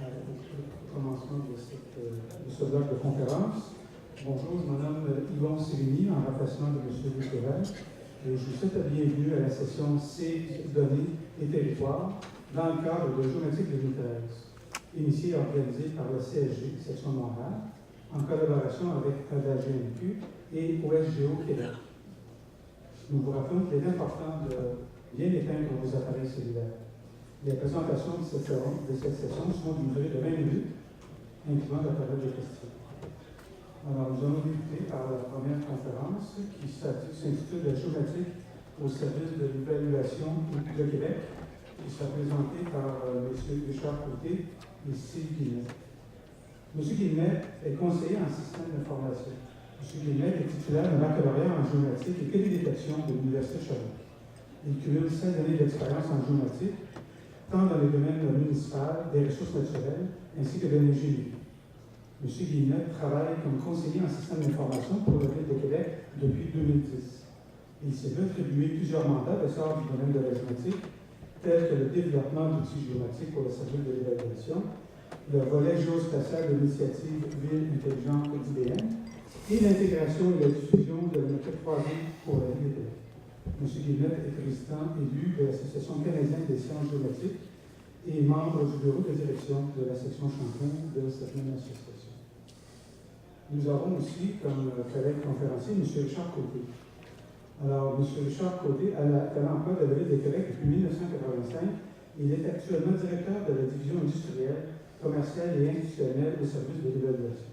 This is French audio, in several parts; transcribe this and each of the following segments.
Au commencement de ce bloc de conférence. Bonjour, je me nomme Yvon Sévigny, en remplacement de M. Duquerel, et je vous souhaite la bienvenue à la session C, données et territoires, dans le cadre de Géomatique 2013, initiée et organisée par la CSG, section Montréal, en collaboration avec la GMQ et OSGO Québec. Nous vous rappelons qu'il est important de bien éteindre vos appareils cellulaires. Les présentations de cette session seront d'une durée de 20 minutes, incluant la période de questions. Alors, nous allons débuter par la première conférence qui s'intitule La géométrique au service de l'évaluation de Québec, qui sera présentée par M. Richard Côté et Steve Guillemette. M. Guillemette est conseiller en système d'information. M. Guillemette est titulaire d'un baccalauréat en géométrie et télédétection de l'Université Sherbrooke. Il cumule 16 années d'expérience en géométrie, tant dans les domaines municipaux, des ressources naturelles, ainsi que de l'ingénierie. M. Guillemette travaille comme conseiller en système d'information pour la Ville de Québec depuis 2010. Il s'est vu attribuer plusieurs mandats de sorte du domaine de la géométrie, tels que le développement d'outils géométriques pour le service de l'évaluation, le volet géospatial de l'initiative Ville intelligente d'IBM et l'intégration et la diffusion de la méthode 3D pour la Ville de Québec. M. Guillemette est président élu de l'Association canadienne des sciences géométriques et membre du bureau de direction de la section Champlain de cette même association. Nous avons aussi comme collègue conférencier M. Richard Côté. Alors, M. Richard Côté a l'emploi de la Ville de Québec depuis 1985. Il est actuellement directeur de la division industrielle, commerciale et institutionnelle au service de l'évaluation.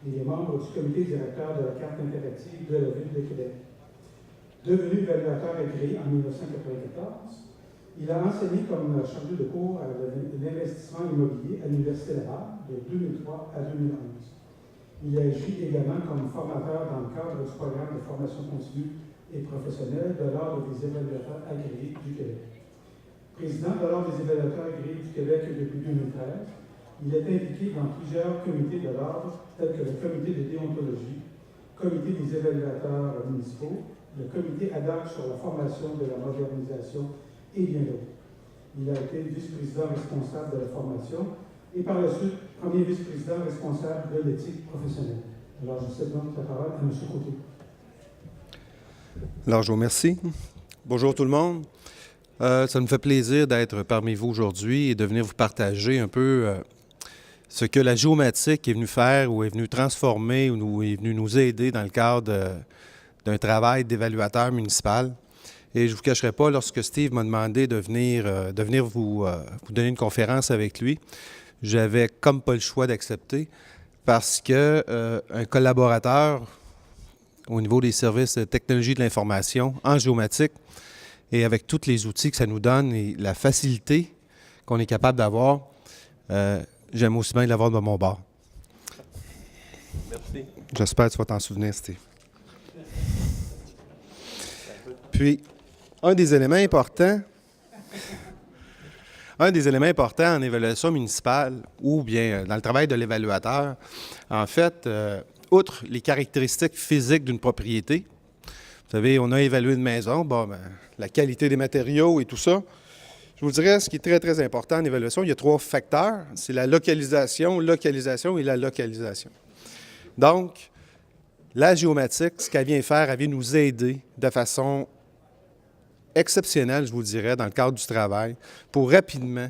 Il est membre du comité directeur de la carte interactive de la Ville de Québec. Devenu évaluateur agréé en 1994, il a enseigné comme chargé de cours à l'investissement immobilier à l'Université Laval de 2003 à 2011. Il agit également comme formateur dans le cadre du programme de formation continue et professionnelle de l'Ordre des évaluateurs agréés du Québec. Président de l'Ordre des évaluateurs agréés du Québec depuis 2013, il est impliqué dans plusieurs comités de l'Ordre, tels que le comité de déontologie, comité des évaluateurs municipaux, le comité ad hoc sur la formation de la modernisation et bien d'autres. Il a été vice-président responsable de la formation et par la suite, premier vice-président responsable de l'éthique professionnelle. Alors, je cède donc la parole à M. Côté. Alors, je vous remercie. Bonjour tout le monde. Ça me fait plaisir d'être parmi vous aujourd'hui et de venir vous partager un peu ce que la géomatique est venue faire ou est venue transformer ou est venue nous aider dans le cadre d'un travail d'évaluateur municipal. Et je ne vous cacherai pas, lorsque Steve m'a demandé de venir vous donner une conférence avec lui, j'avais comme pas le choix d'accepter parce que un collaborateur au niveau des services de technologie de l'information en géomatique et avec tous les outils que ça nous donne et la facilité qu'on est capable d'avoir, j'aime aussi bien l'avoir de mon bord. Merci. J'espère que tu vas t'en souvenir, Steve. Puis, un des éléments importants en évaluation municipale ou bien dans le travail de l'évaluateur, en fait, outre les caractéristiques physiques d'une propriété, vous savez, on a évalué une maison, la qualité des matériaux et tout ça. Je vous dirais, ce qui est très, très important en évaluation, il y a 3 facteurs. C'est la localisation et la localisation. Donc, la géomatique, ce qu'elle vient faire, elle vient nous aider de façon exceptionnelle, je vous dirais, dans le cadre du travail, pour rapidement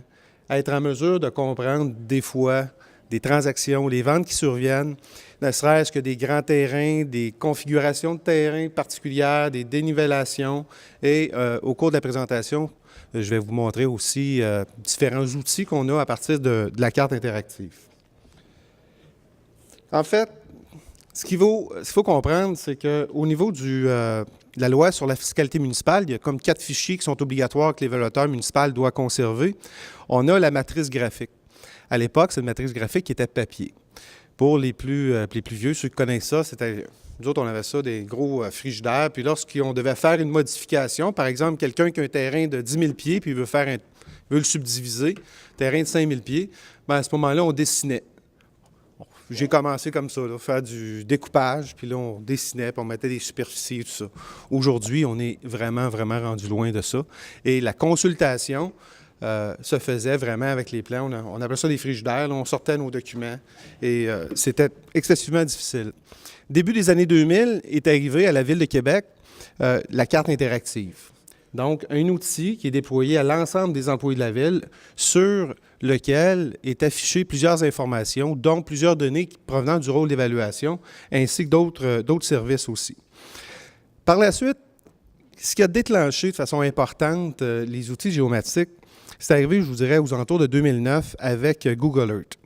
être en mesure de comprendre des fois des transactions, les ventes qui surviennent, ne serait-ce que des grands terrains, des configurations de terrain particulières, des dénivellations. Et au cours de la présentation, je vais vous montrer aussi différents outils qu'on a à partir de la carte interactive. En fait, ce qu'il faut comprendre, c'est qu'au niveau de la loi sur la fiscalité municipale, il y a comme 4 fichiers qui sont obligatoires que l'évaluateur municipal doit conserver. On a la matrice graphique. À l'époque, c'est une matrice graphique qui était papier. Pour les plus vieux, ceux qui connaissent ça, nous autres, on avait ça, des gros frigidaires. Puis lorsqu'on devait faire une modification, par exemple, quelqu'un qui a un terrain de 10 000 pieds, puis il veut le subdiviser, terrain de 5 000 pieds, à ce moment-là, on dessinait. J'ai commencé comme ça, là, faire du découpage, puis là, on dessinait, puis on mettait des superficies et tout ça. Aujourd'hui, on est vraiment, vraiment rendu loin de ça. Et la consultation, se faisait vraiment avec les plans. On appelait ça des frigidaires. Là, on sortait nos documents et c'était excessivement difficile. Début des années 2000 est arrivé à la Ville de Québec la carte interactive. Donc, un outil qui est déployé à l'ensemble des employés de la Ville sur lequel est affiché plusieurs informations, dont plusieurs données provenant du rôle d'évaluation, ainsi que d'autres services aussi. Par la suite, ce qui a déclenché de façon importante les outils géomatiques, c'est arrivé, je vous dirais, aux alentours de 2009 avec Google Earth.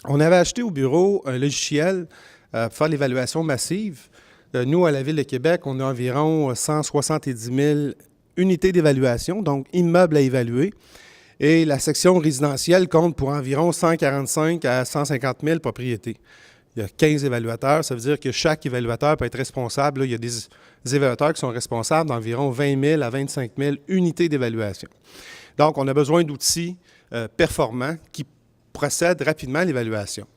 On avait acheté au bureau un logiciel pour faire l'évaluation massive. Nous, à la Ville de Québec, on a environ 170 000 unités d'évaluation, donc immeubles à évaluer. Et la section résidentielle compte pour environ 145 à 150 000 propriétés. Il y a 15 évaluateurs, ça veut dire que chaque évaluateur peut être responsable. Là, il y a des évaluateurs qui sont responsables d'environ 20 000 à 25 000 unités d'évaluation. Donc, on a besoin d'outils performants qui procèdent rapidement à l'évaluation.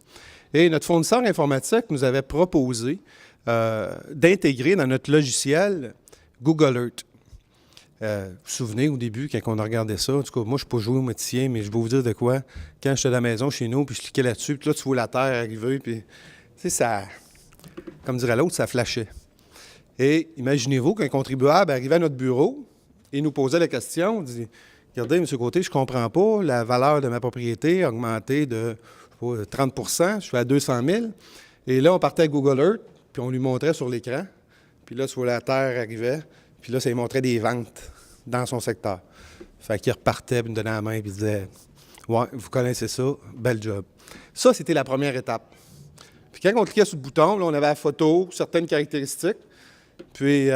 Et notre fournisseur informatique nous avait proposé d'intégrer dans notre logiciel Google Earth. Vous vous souvenez au début, quand on a regardé ça, en tout cas, moi, je ne suis pas géomaticien, mais je vais vous dire de quoi. Quand j'étais à la maison chez nous, puis je cliquais là-dessus, puis là, tu vois la Terre arriver, puis, tu sais, ça, comme dirait l'autre, ça flashait. Et imaginez-vous qu'un contribuable arrivait à notre bureau et nous posait la question, il dit, regardez, M. Côté, je ne comprends pas, la valeur de ma propriété a augmenté de, je sais pas, 30 %, je suis à 200 000. Et là, on partait avec Google Earth, puis on lui montrait sur l'écran, puis là, sur la Terre arrivait, puis là, ça lui montrait des ventes dans son secteur. Fait qu'il repartait, puis il me donnait la main, puis il disait « Ouais, vous connaissez ça, bel job ». Ça, c'était la première étape. Puis quand on cliquait sur le bouton, là, on avait la photo, certaines caractéristiques, puis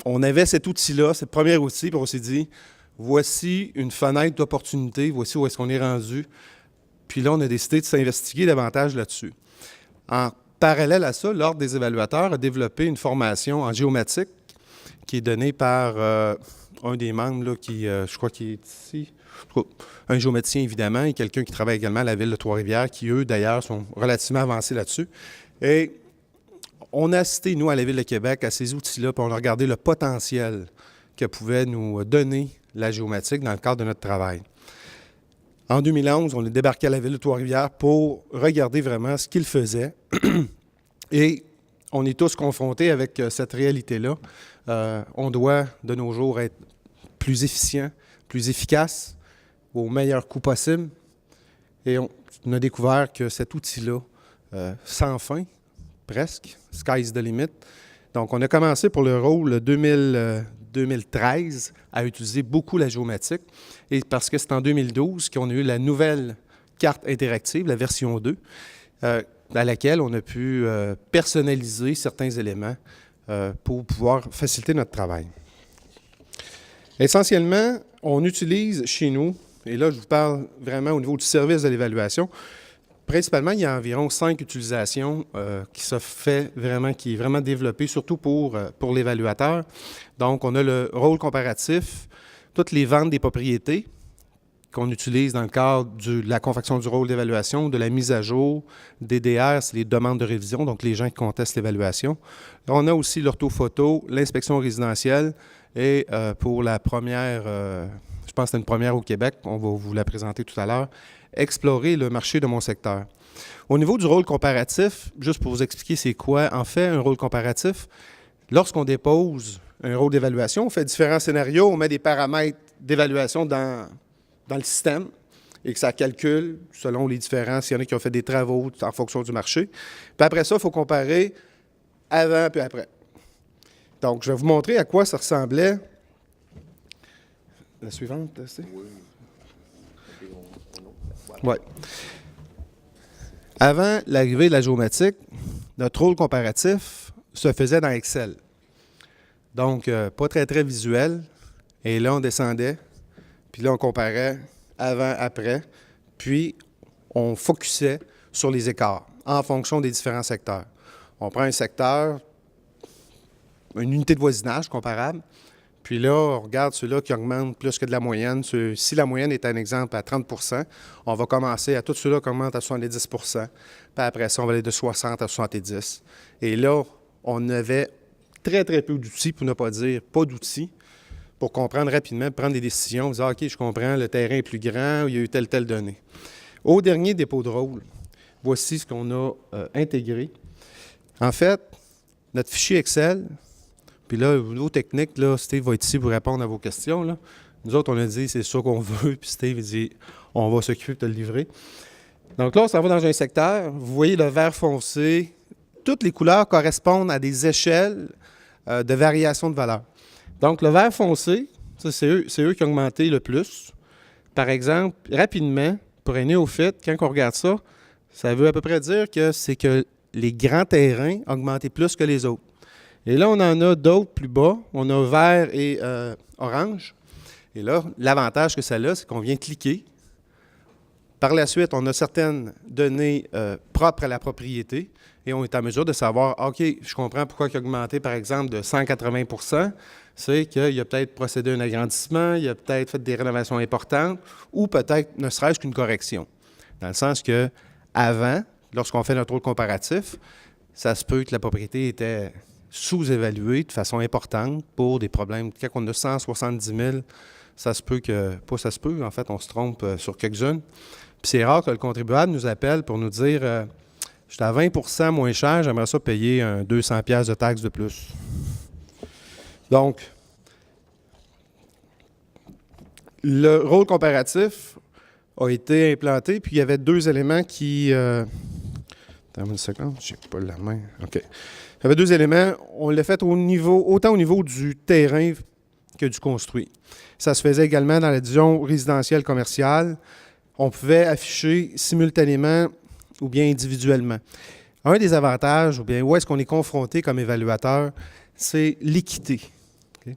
on avait cet outil-là, ce premier outil, puis on s'est dit « Voici une fenêtre d'opportunité, voici où est-ce qu'on est rendu ». Puis là, on a décidé de s'investiguer davantage là-dessus. En parallèle à ça, l'Ordre des évaluateurs a développé une formation en géomatique qui est donnée par un des membres là, qui, je crois, qui est ici, un géomaticien évidemment, et quelqu'un qui travaille également à la Ville de Trois-Rivières, qui eux, d'ailleurs, sont relativement avancés là-dessus. Et on a assisté, nous, à la Ville de Québec, à ces outils-là, puis on a regardé le potentiel que pouvait nous donner la géomatique dans le cadre de notre travail. En 2011, on est débarqué à la Ville de Trois-Rivières pour regarder vraiment ce qu'ils faisaient. Et on est tous confrontés avec cette réalité-là. On doit, de nos jours, être plus efficient, plus efficace, au meilleur coût possible. Et on a découvert que cet outil-là, sans fin, presque, sky's the limit. Donc, on a commencé pour le rôle 2013 à utiliser beaucoup la géomatique. Et parce que c'est en 2012 qu'on a eu la nouvelle carte interactive, la version 2, à laquelle on a pu personnaliser certains éléments pour pouvoir faciliter notre travail. Essentiellement, on utilise chez nous, et là je vous parle vraiment au niveau du service de l'évaluation, principalement il y a environ 5 utilisations qui est vraiment développée, surtout pour l'évaluateur. Donc on a le rôle comparatif, toutes les ventes des propriétés qu'on utilise dans le cadre de la confection du rôle d'évaluation, de la mise à jour, DDR, c'est les demandes de révision, donc les gens qui contestent l'évaluation. On a aussi l'orthophoto, l'inspection résidentielle et pour la première, je pense que c'est une première au Québec, on va vous la présenter tout à l'heure, explorer le marché de mon secteur. Au niveau du rôle comparatif, juste pour vous expliquer c'est quoi en fait un rôle comparatif, lorsqu'on dépose un rôle d'évaluation, on fait différents scénarios, on met des paramètres d'évaluation dans le système et que ça calcule selon les différents, s'il y en a qui ont fait des travaux en fonction du marché. Puis après ça, il faut comparer avant puis après. Donc, je vais vous montrer à quoi ça ressemblait. La suivante, c'est? Oui. Avant l'arrivée de la géomatique, notre rôle comparatif se faisait dans Excel. Donc, pas très, très visuel. Et là, on descendait. Puis là, on comparait avant, après, puis on focusait sur les écarts en fonction des différents secteurs. On prend un secteur, une unité de voisinage comparable, puis là, on regarde ceux-là qui augmentent plus que de la moyenne. Si la moyenne est un exemple à 30 %, on va commencer à tous ceux-là qui augmentent à 70 %, puis après ça, on va aller de 60 à 70 %. Et là, on avait très, très peu d'outils, pour ne pas dire pas d'outils, pour comprendre rapidement, prendre des décisions, dire « OK, je comprends, le terrain est plus grand, il y a eu telle donnée ». Au dernier dépôt de rôle, voici ce qu'on a intégré. En fait, notre fichier Excel, puis là, au niveau technique, là, Steve va être ici pour répondre à vos questions. Là. Nous autres, on a dit, c'est ça qu'on veut, puis Steve, il dit, on va s'occuper de te le livrer. Donc là, on s'en va dans un secteur. Vous voyez le vert foncé. Toutes les couleurs correspondent à des échelles de variation de valeur. Donc, le vert foncé, ça, c'est eux qui ont augmenté le plus. Par exemple, rapidement, pour un néophyte, quand on regarde ça, ça veut à peu près dire que c'est que les grands terrains ont augmenté plus que les autres. Et là, on en a d'autres plus bas. On a vert et orange. Et là, l'avantage que ça a, c'est qu'on vient cliquer. Par la suite, on a certaines données propres à la propriété et on est en mesure de savoir, OK, je comprends pourquoi il a augmenté, par exemple, de 180 %. C'est qu'il a peut-être procédé à un agrandissement, il a peut-être fait des rénovations importantes ou peut-être ne serait-ce qu'une correction. Dans le sens que avant, lorsqu'on fait notre rôle comparatif, ça se peut que la propriété était sous-évaluée de façon importante pour des problèmes. Quand on a 170 000, ça se peut que, pas ça se peut, en fait, on se trompe sur quelques-unes. Puis c'est rare que le contribuable nous appelle pour nous dire « Je suis à 20 % moins cher, j'aimerais ça payer un 200 $ de taxes de plus. » Donc, le rôle comparatif a été implanté, puis il y avait deux éléments qui... Attends une seconde, je n'ai pas la main. OK. Il y avait deux éléments. On l'a fait autant au niveau du terrain que du construit. Ça se faisait également dans la division résidentielle commerciale. On pouvait afficher simultanément ou bien individuellement. Un des avantages, ou bien où est-ce qu'on est confronté comme évaluateur, c'est l'équité. Okay?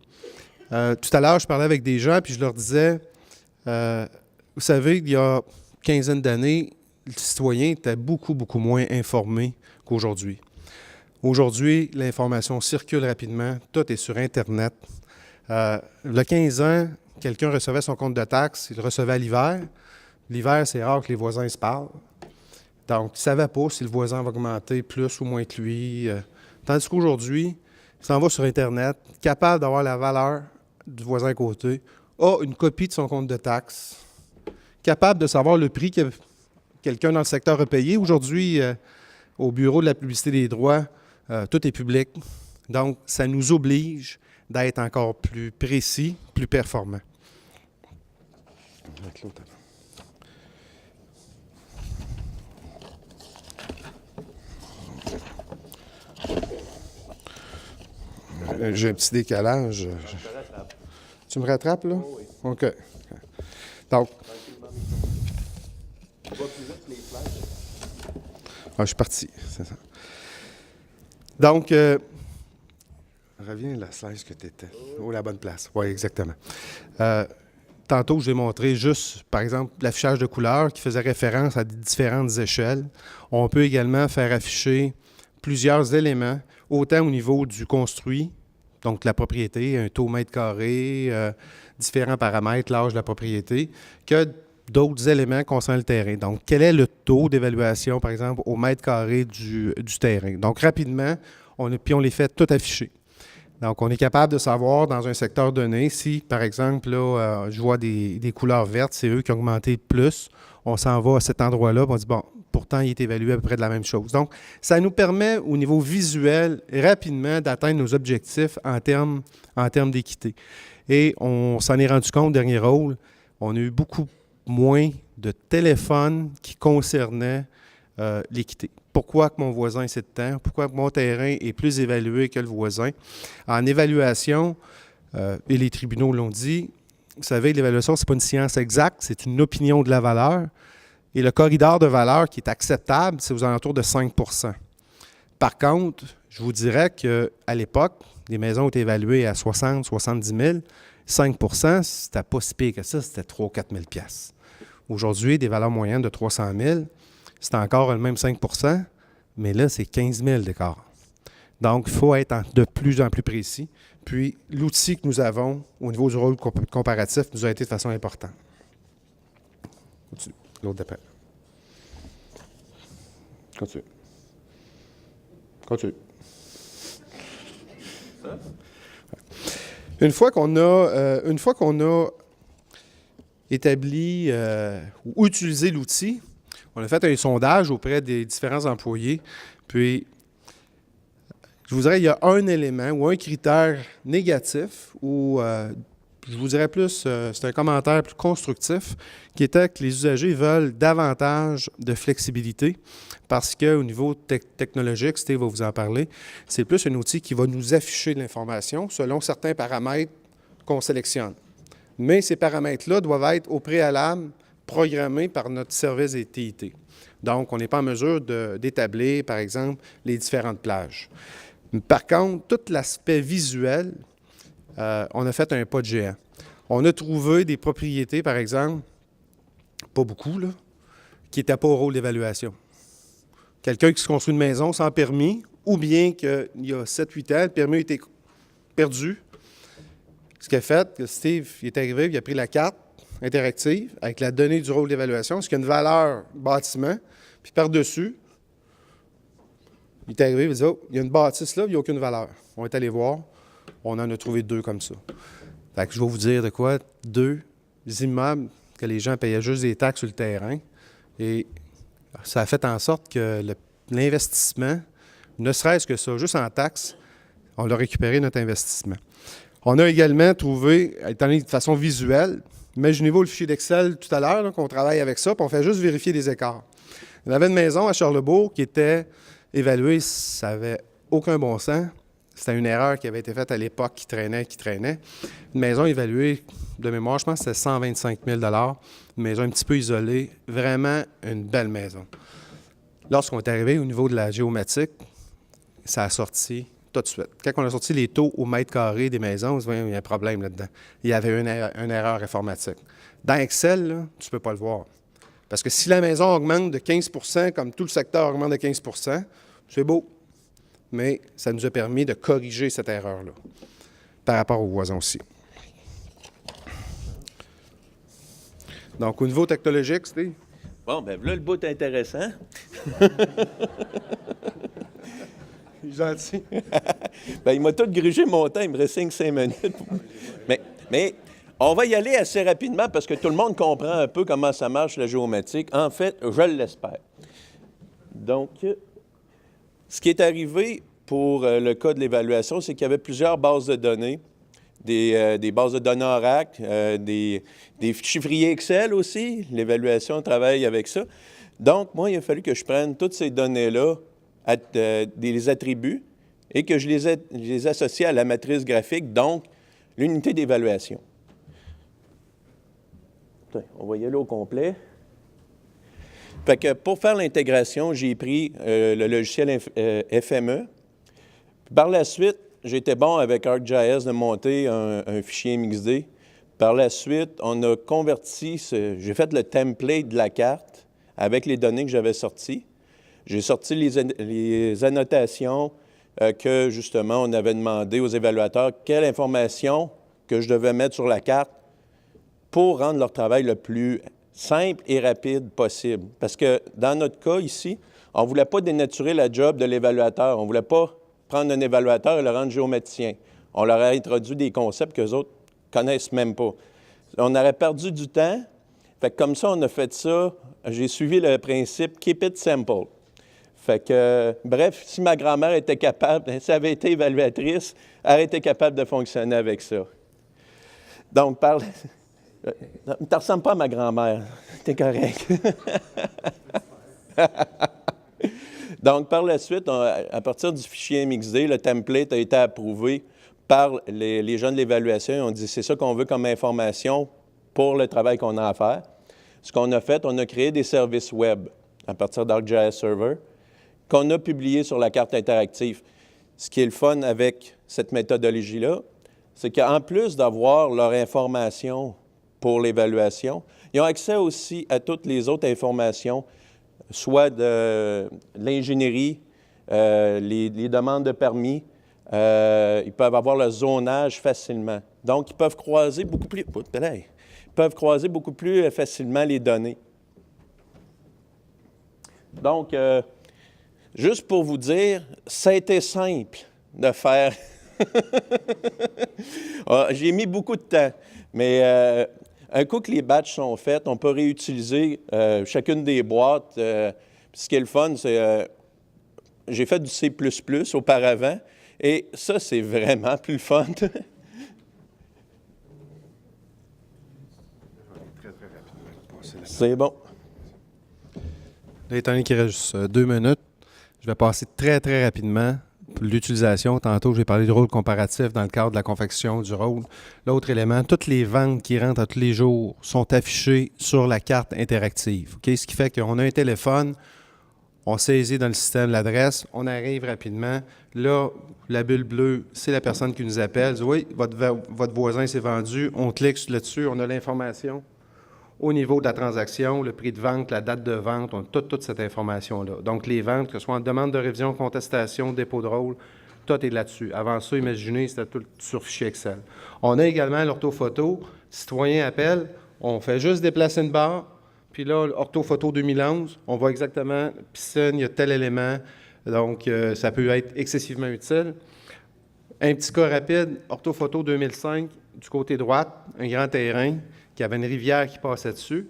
Tout à l'heure, je parlais avec des gens, puis je leur disais, vous savez, il y a une quinzaine d'années, le citoyen était beaucoup moins informé qu'aujourd'hui. Aujourd'hui, l'information circule rapidement, tout est sur Internet. Il y a 15 ans, quelqu'un recevait son compte de taxes, il le recevait à l'hiver. L'hiver, c'est rare que les voisins se parlent. Donc, il ne savait pas si le voisin va augmenter plus ou moins que lui. Tandis qu'aujourd'hui, il s'en va sur Internet, capable d'avoir la valeur du voisin à côté, a une copie de son compte de taxes, capable de savoir le prix que quelqu'un dans le secteur a payé. Aujourd'hui, au Bureau de la publicité des droits, tout est public. Donc, ça nous oblige d'être encore plus précis, plus performant. J'ai un petit décalage. Tu me rattrapes, là? Oui. OK. Donc. Je suis parti, c'est ça. Donc, reviens à la slide que tu étais. Oh, la bonne place. Oui, exactement. Tantôt, j'ai montré juste, par exemple, l'affichage de couleurs qui faisait référence à différentes échelles. On peut également faire afficher plusieurs éléments, autant au niveau du construit, donc la propriété, un taux mètre carré, différents paramètres, l'âge de la propriété, que d'autres éléments concernant le terrain. Donc, quel est le taux d'évaluation, par exemple, au mètre carré du terrain? Donc, rapidement, on les fait tout afficher. Donc, on est capable de savoir dans un secteur donné si, par exemple, là, je vois des couleurs vertes, c'est eux qui ont augmenté plus. On s'en va à cet endroit-là, on dit, bon, pourtant, il est évalué à peu près de la même chose. Donc, ça nous permet, au niveau visuel, rapidement d'atteindre nos objectifs en termes d'équité. Et on s'en est rendu compte, dernier rôle, on a eu beaucoup moins de téléphones qui concernaient l'équité. Pourquoi que mon voisin c'est de temps? Pourquoi que mon terrain est plus évalué que le voisin? En évaluation, et les tribunaux l'ont dit, vous savez, l'évaluation, ce n'est pas une science exacte, c'est une opinion de la valeur. Et le corridor de valeur qui est acceptable, c'est aux alentours de 5 %. Par contre, je vous dirais qu'à l'époque, les maisons ont été évaluées à 60 000, 70 000. 5 %, c'était pas si pire que ça, c'était 3 000 ou 4 000 $. Aujourd'hui, des valeurs moyennes de 300 000, c'est encore le même 5 %, mais là, c'est 15 000 d'écart. Donc, il faut être de plus en plus précis. Puis, l'outil que nous avons au niveau du rôle comparatif nous a été de façon importante. Continue. L'autre d'appel. Continue. Continue. Une fois qu'on a établi ou utilisé l'outil, on a fait un sondage auprès des différents employés, puis je vous dirais, il y a un élément ou un critère négatif ou je vous dirais plus, c'est un commentaire plus constructif, qui était que les usagers veulent davantage de flexibilité parce qu'au niveau technologique, Steve va vous en parler, c'est plus un outil qui va nous afficher de l'information selon certains paramètres qu'on sélectionne. Mais ces paramètres-là doivent être au préalable programmés par notre service des TIT. Donc, on n'est pas en mesure d'établir, par exemple, les différentes plages. Par contre, tout l'aspect visuel, on a fait un pas de géant. On a trouvé des propriétés, par exemple, pas beaucoup, là, qui n'étaient pas au rôle d'évaluation. Quelqu'un qui se construit une maison sans permis, ou bien qu'il y a 7-8 ans, le permis a été perdu. Ce qu'il a fait, que Steve il est arrivé, il a pris la carte interactive avec la donnée du rôle d'évaluation, ce qui a une valeur bâtiment, puis par-dessus, il est arrivé, il a dit « Oh, il y a une bâtisse là, il n'y a aucune valeur. » On est allé voir, on en a trouvé 2 comme ça. Fait que je vais vous dire de quoi, 2 immeubles que les gens payaient juste des taxes sur le terrain. Et ça a fait en sorte que l'investissement, ne serait-ce que ça, juste en taxes, on a récupéré notre investissement. On a également trouvé, étant donné de façon visuelle, imaginez-vous le fichier d'Excel tout à l'heure, qu'on travaille avec ça, puis on fait juste vérifier des écarts. On avait une maison à Charlebourg qui était évaluée, ça n'avait aucun bon sens. C'était une erreur qui avait été faite à l'époque qui traînait. Une maison évaluée, de mémoire, je pense que c'était 125 000 $. Une maison un petit peu isolée, vraiment une belle maison. Lorsqu'on est arrivé au niveau de la géomatique, ça a sorti tout de suite. Quand on a sorti les taux au mètre carré des maisons, on se dit, il y a un problème là-dedans. Il y avait une erreur informatique. Dans Excel, là, tu ne peux pas le voir. Parce que si la maison augmente de 15 % comme tout le secteur augmente de 15 %, c'est beau. Mais ça nous a permis de corriger cette erreur-là par rapport aux voisins aussi. Donc, au niveau technologique, c'était... Bon, bien là, le bout est intéressant. Gentil. Bien, il m'a tout grugé mon temps, il me reste 5 minutes. Mais on va y aller assez rapidement parce que tout le monde comprend un peu comment ça marche, la géomatique. En fait, je l'espère. Donc, ce qui est arrivé pour le cas de l'évaluation, c'est qu'il y avait plusieurs bases de données, des bases de données Oracle, des chiffriers Excel aussi. L'évaluation travaille avec ça. Donc, moi, il a fallu que je prenne toutes ces données-là, des attributs, et que je les associe à la matrice graphique, donc l'unité d'évaluation. On va y aller au complet. Fait que pour faire l'intégration, j'ai pris le logiciel FME. Puis par la suite, j'étais bon avec ArcGIS de monter un fichier MXD. Par la suite, on a converti, j'ai fait le template de la carte avec les données que j'avais sorties. J'ai sorti les annotations que, justement, on avait demandé aux évaluateurs quelle information que je devais mettre sur la carte pour rendre leur travail le plus simple et rapide possible. Parce que dans notre cas ici, on ne voulait pas dénaturer la job de l'évaluateur. On ne voulait pas prendre un évaluateur et le rendre géomaticien. On leur a introduit des concepts qu'eux autres ne connaissent même pas. On aurait perdu du temps. Fait que comme ça, on a fait ça. J'ai suivi le principe « keep it simple ». Fait que, bref, si ma grand-mère était capable, si elle avait été évaluatrice, elle aurait été capable de fonctionner avec ça. Donc, tu ne ressembles pas à ma grand-mère. T'es correct. Donc, par la suite, à partir du fichier MXD, le template a été approuvé par les gens de l'évaluation. On dit c'est ça qu'on veut comme information pour le travail qu'on a à faire. Ce qu'on a fait, on a créé des services web à partir d'ArcGIS Server qu'on a publiés sur la carte interactive. Ce qui est le fun avec cette méthodologie-là, c'est qu'en plus d'avoir leur information pour l'évaluation, ils ont accès aussi à toutes les autres informations, soit de l'ingénierie, les demandes de permis. Ils peuvent avoir le zonage facilement. Donc, ils peuvent croiser beaucoup plus facilement les données. Donc, juste pour vous dire, ça a été simple de faire J'ai mis beaucoup de temps, mais un coup que les batchs sont faits, on peut réutiliser chacune des boîtes. Ce qui est le fun, c'est j'ai fait du C++ auparavant, et ça, c'est vraiment plus le fun. C'est bon. Là, étant donné qu'il reste juste 2 minutes, je vais passer très, très rapidement pour l'utilisation. Tantôt, j'ai parlé de rôle comparatif dans le cadre de la confection du rôle. L'autre élément, toutes les ventes qui rentrent à tous les jours sont affichées sur la carte interactive. Okay? Ce qui fait qu'on a un téléphone, on saisit dans le système l'adresse, on arrive rapidement. Là, la bulle bleue, c'est la personne qui nous appelle. Dit, oui, votre voisin s'est vendu. On clique là-dessus, on a l'information. Au niveau de la transaction, le prix de vente, la date de vente, on a toute cette information-là. Donc, les ventes, que ce soit en demande de révision, contestation, dépôt de rôle, tout est là-dessus. Avant ça, imaginez, c'était tout sur fichier Excel. On a également l'orthophoto. Citoyen appelle, on fait juste déplacer une barre, puis là, l'orthophoto 2011, on voit exactement, piscine, il y a tel élément, donc ça peut être excessivement utile. Un petit cas rapide, orthophoto 2005, du côté droit, un grand terrain, qui avait une rivière qui passait dessus.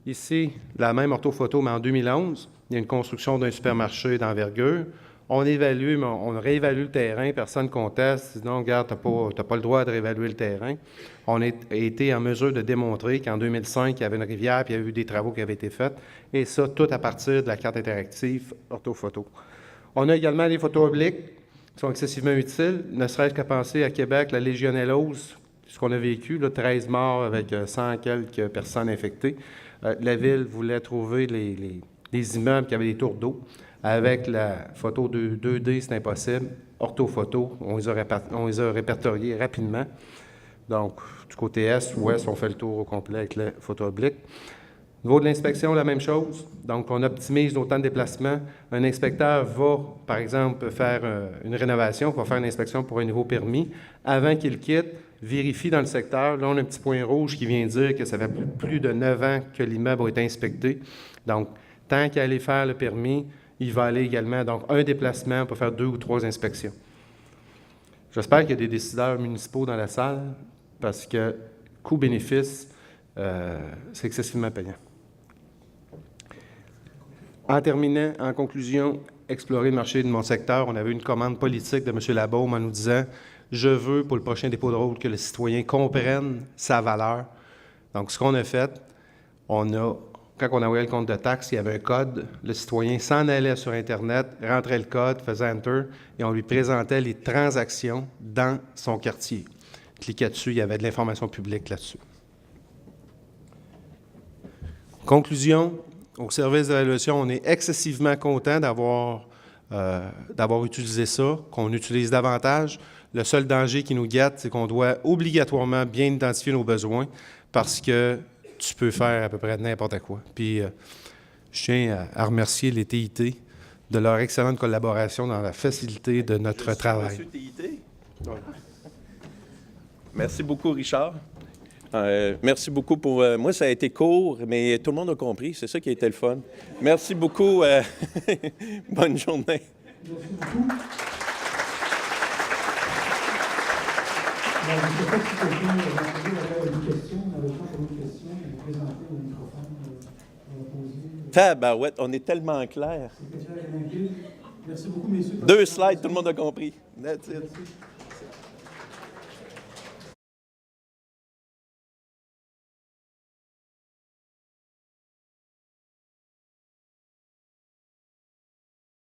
Ici, la même orthophoto, mais en 2011, il y a une construction d'un supermarché d'envergure. On évalue, mais on réévalue le terrain, personne ne conteste. Sinon, regarde, tu n'as pas le droit de réévaluer le terrain. On a été en mesure de démontrer qu'en 2005, il y avait une rivière, puis il y avait eu des travaux qui avaient été faits. Et ça, tout à partir de la carte interactive orthophoto. On a également les photos obliques qui sont excessivement utiles, ne serait-ce qu'à penser à Québec, la légionellose, ce qu'on a vécu, là, 13 morts avec 100 quelques personnes infectées. La Ville voulait trouver les immeubles qui avaient des tours d'eau. Avec la photo 2D, c'est impossible. Orthophoto, on les a répertoriés rapidement. Donc, du côté est, ouest, on fait le tour au complet avec la photo oblique. Au niveau de l'inspection, la même chose. Donc, on optimise nos temps de déplacement. Un inspecteur va, par exemple, faire une rénovation, va faire une inspection pour un nouveau permis. Avant qu'il quitte, vérifie dans le secteur. Là, on a un petit point rouge qui vient dire que ça fait plus de 9 ans que l'immeuble a été inspecté. Donc, tant qu'à aller faire le permis, il va aller également. Donc, un déplacement pour faire 2 ou 3 inspections. J'espère qu'il y a des décideurs municipaux dans la salle parce que coût-bénéfice, c'est excessivement payant. En terminant, en conclusion, explorer le marché de mon secteur. On avait une commande politique de M. Labaume en nous disant « Je veux, pour le prochain dépôt de rôle, que le citoyen comprenne sa valeur. » Donc, ce qu'on a fait, quand on envoyait le compte de taxe, il y avait un code. Le citoyen s'en allait sur Internet, rentrait le code, faisait « Enter » et on lui présentait les transactions dans son quartier. Il cliquait dessus, il y avait de l'information publique là-dessus. Conclusion, au service d'évaluation, on est excessivement content d'avoir utilisé ça, qu'on utilise davantage. Le seul danger qui nous guette, c'est qu'on doit obligatoirement bien identifier nos besoins parce que tu peux faire à peu près n'importe quoi. Puis, je tiens à remercier les TIT de leur excellente collaboration dans la facilité de notre travail. Monsieur TIT. Merci beaucoup, Richard. Merci beaucoup pour... moi, ça a été court, mais tout le monde a compris. C'est ça qui a été le fun. Merci beaucoup. Bonne journée. Merci beaucoup. Je ne sais pas si quelqu'un avait une question. On avait le temps pour une question. Vous présenter au microphone. Poser. Tabarouette, on est tellement clair. C'était clair et limpide. Merci beaucoup, messieurs. 2 slides, tout le monde a compris. That's it. Merci.